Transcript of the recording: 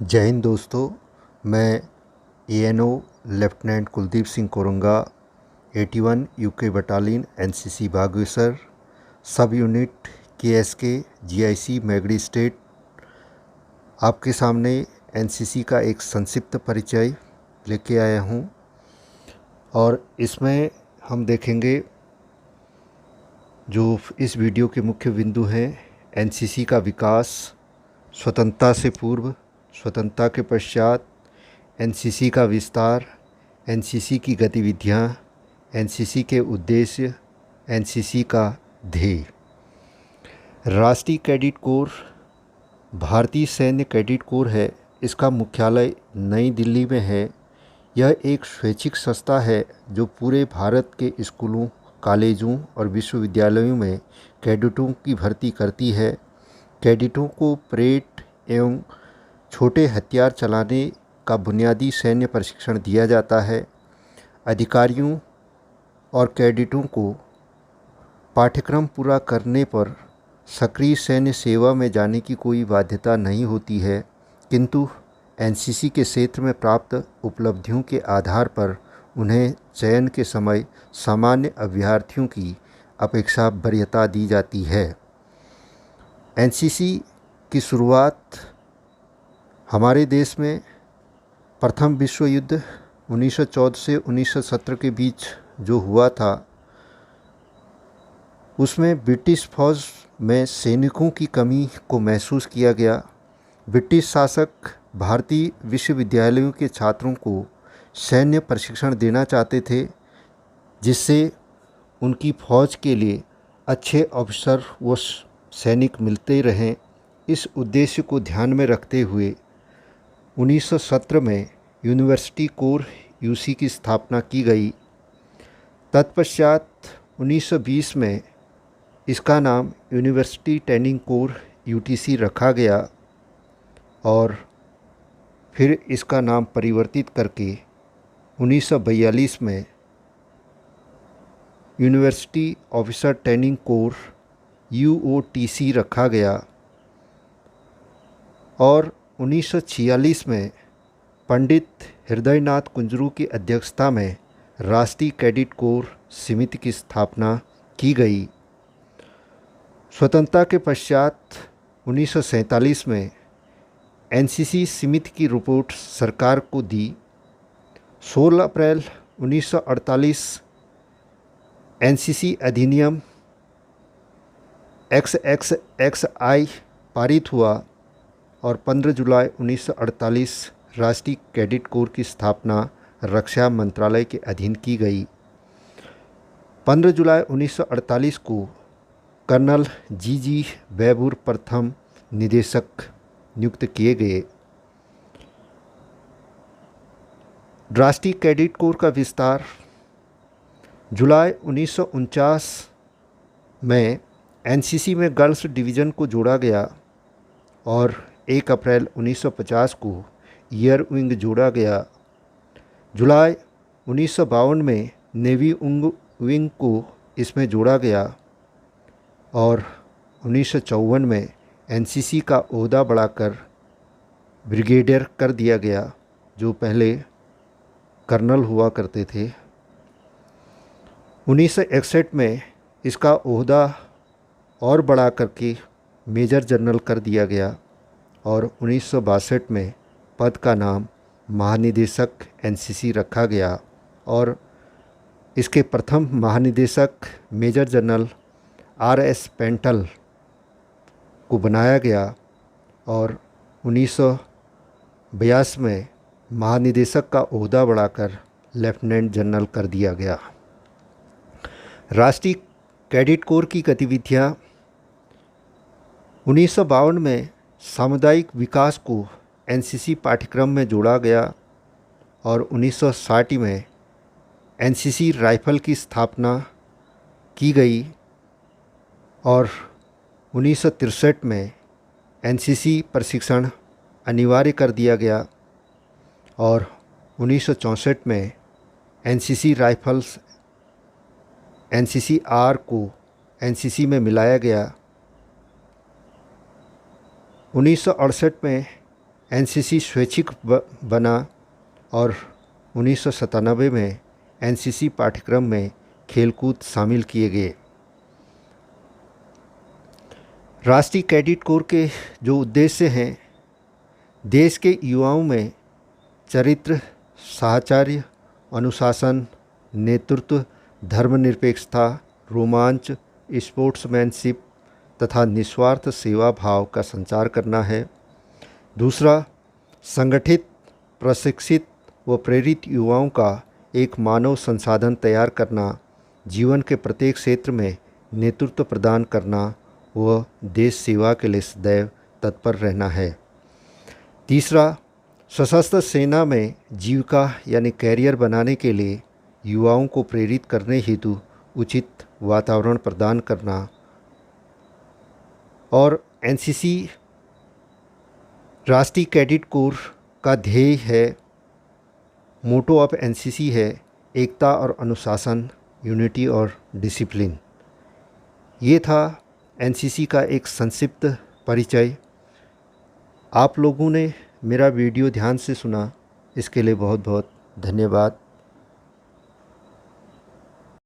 जय हिंद दोस्तों। मैं ANO lieutenant Kuldeep Singh Koranga 81 UK battalion NCC Bageshwar sub unit KSK GIC Magdi state आपके सामने एनसीसी का एक संक्षिप्त परिचय लेके आया हूँ और इसमें हम देखेंगे जो इस वीडियो के मुख्य बिंदु हैं। एनसीसी का विकास, स्वतंत्रता से पूर्व, स्वतंत्रता के पश्चात, एनसीसी का विस्तार, एनसीसी की गतिविधियाँ, एनसीसी के उद्देश्य, एनसीसी का ध्येय। राष्ट्रीय कैडेट कोर भारतीय सैन्य कैडेट कोर है। इसका मुख्यालय नई दिल्ली में है। यह एक स्वैच्छिक संस्था है जो पूरे भारत के स्कूलों, कॉलेजों और विश्वविद्यालयों में कैडेटों की भर्ती करती है। कैडेटों को परेड एवं छोटे हथियार चलाने का बुनियादी सैन्य प्रशिक्षण दिया जाता है। अधिकारियों और कैडेटों को पाठ्यक्रम पूरा करने पर सक्रिय सैन्य सेवा में जाने की कोई बाध्यता नहीं होती है, किंतु एनसीसी के क्षेत्र में प्राप्त उपलब्धियों के आधार पर उन्हें चयन के समय सामान्य अभ्यर्थियों की अपेक्षा वरीयता दी जाती है। एनसीसी की शुरुआत हमारे देश में प्रथम विश्व युद्ध 1914 से 1917 के बीच जो हुआ था, उसमें ब्रिटिश फौज में सैनिकों की कमी को महसूस किया गया। ब्रिटिश शासक भारतीय विश्वविद्यालयों के छात्रों को सैन्य प्रशिक्षण देना चाहते थे, जिससे उनकी फौज के लिए अच्छे अफसर व सैनिक मिलते रहें। इस उद्देश्य को ध्यान में रखते हुए 1917 में यूनिवर्सिटी कोर यूसी की स्थापना की गई। तत्पश्चात 1920 में इसका नाम यूनिवर्सिटी ट्रेनिंग कोर यूटीसी रखा गया और फिर इसका नाम परिवर्तित करके 1942 में यूनिवर्सिटी ऑफिसर ट्रेनिंग कोर यूओटीसी रखा गया और 1946 में पंडित हृदयनाथ कुंजरू की अध्यक्षता में राष्ट्रीय कैडेट कोर समिति की स्थापना की गई। स्वतंत्रता के पश्चात 1947 में एनसीसी समिति की रिपोर्ट सरकार को दी। 16 अप्रैल 1948 एनसीसी अधिनियम XXXI पारित हुआ और 15 जुलाई 1948 राष्ट्रीय कैडेट कोर की स्थापना रक्षा मंत्रालय के अधीन की गई। 15 जुलाई 1948 को कर्नल जी बैबूर प्रथम निदेशक नियुक्त किए गए। राष्ट्रीय कैडेट कोर का विस्तार जुलाई 1949 में एनसीसी में गर्ल्स डिवीज़न को जोड़ा गया और 1 अप्रैल 1950 को एयर विंग जोड़ा गया। जुलाई 1952 में नेवी विंग को इसमें जोड़ा गया और 1954 में एनसीसी का ओहदा बढ़ाकर ब्रिगेडियर कर दिया गया, जो पहले कर्नल हुआ करते थे। 1961 में इसका ओहदा और बढ़ा करके मेजर जनरल कर दिया गया और 1962 में पद का नाम महानिदेशक एनसीसी रखा गया और इसके प्रथम महानिदेशक मेजर जनरल RS पेंटल को बनाया गया और 1982 में महानिदेशक का ओहदा बढ़ाकर लेफ्टिनेंट जनरल कर दिया गया। राष्ट्रीय कैडेट कोर की गतिविधियाँ 1952 में सामुदायिक विकास को एनसीसी पाठ्यक्रम में जोड़ा गया और 1960 में एनसीसी राइफल की स्थापना की गई और 1963 में एनसीसी प्रशिक्षण अनिवार्य कर दिया गया और 1964 में एनसीसी राइफल्स NCCR को एनसीसी में मिलाया गया। 1968 में एनसीसी स्वैच्छिक बना और 1997 में एनसीसी पाठ्यक्रम में खेलकूद शामिल किए गए। राष्ट्रीय कैडेट कोर के जो उद्देश्य हैं, देश के युवाओं में चरित्र, साहचर्य, अनुशासन, नेतृत्व, धर्मनिरपेक्षता, रोमांच, स्पोर्ट्समैनशिप तथा निस्वार्थ सेवा भाव का संचार करना है। दूसरा, संगठित, प्रशिक्षित व प्रेरित युवाओं का एक मानव संसाधन तैयार करना, जीवन के प्रत्येक क्षेत्र में नेतृत्व प्रदान करना व देश सेवा के लिए सदैव तत्पर रहना है। तीसरा, सशस्त्र सेना में जीविका यानी कैरियर बनाने के लिए युवाओं को प्रेरित करने हेतु उचित वातावरण प्रदान करना। और एनसीसी राष्ट्रीय कैडेट कोर का ध्येय है, मोटो ऑफ एनसीसी है एकता और अनुशासन, यूनिटी और डिसिप्लिन। ये था एनसीसी का एक संक्षिप्त परिचय। आप लोगों ने मेरा वीडियो ध्यान से सुना, इसके लिए बहुत बहुत धन्यवाद।